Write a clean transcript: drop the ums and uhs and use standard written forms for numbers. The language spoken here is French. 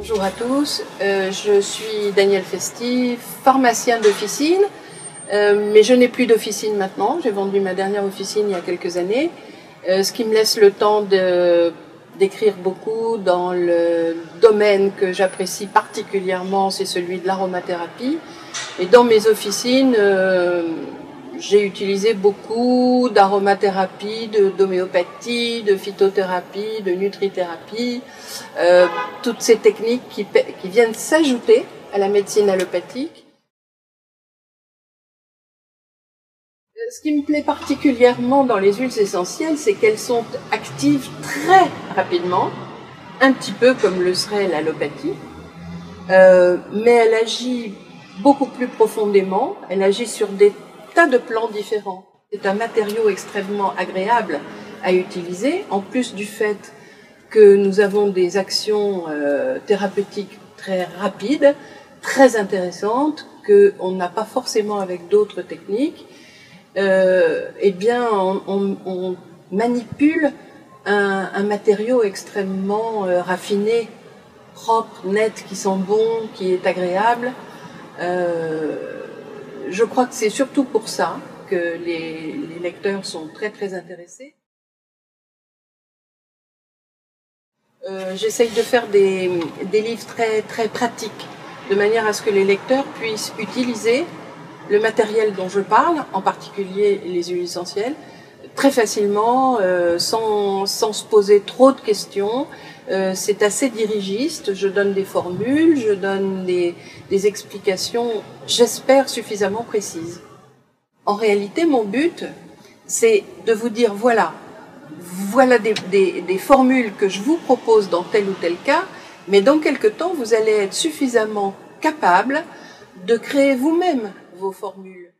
Bonjour à tous, je suis Danielle Festi, pharmacien d'officine, mais je n'ai plus d'officine maintenant, j'ai vendu ma dernière officine il y a quelques années, ce qui me laisse le temps d'écrire beaucoup dans le domaine que j'apprécie particulièrement, c'est celui de l'aromathérapie. Et dans mes officines, j'ai utilisé beaucoup d'aromathérapie, d'homéopathie, de phytothérapie, de nutrithérapie, toutes ces techniques qui viennent s'ajouter à la médecine allopathique. Ce qui me plaît particulièrement dans les huiles essentielles, c'est qu'elles sont actives très rapidement, un petit peu comme le serait l'allopathie, mais elle agit beaucoup plus profondément, elle agit sur des tas de plans différents. C'est un matériau extrêmement agréable à utiliser, en plus du fait que nous avons des actions thérapeutiques très rapides, très intéressantes, qu'on n'a pas forcément avec d'autres techniques. Eh bien, on manipule un matériau extrêmement raffiné, propre, net, qui sent bon, qui est agréable. Je crois que c'est surtout pour ça que les lecteurs sont très très intéressés. J'essaye de faire des livres très très pratiques, de manière à ce que les lecteurs puissent utiliser le matériel dont je parle, en particulier les huiles essentielles, très facilement, sans se poser trop de questions. C'est assez dirigiste, je donne des formules, je donne des explications, j'espère suffisamment précises. En réalité, mon but, c'est de vous dire, voilà des formules que je vous propose dans tel ou tel cas, mais dans quelque temps, vous allez être suffisamment capable de créer vous-même vos formules.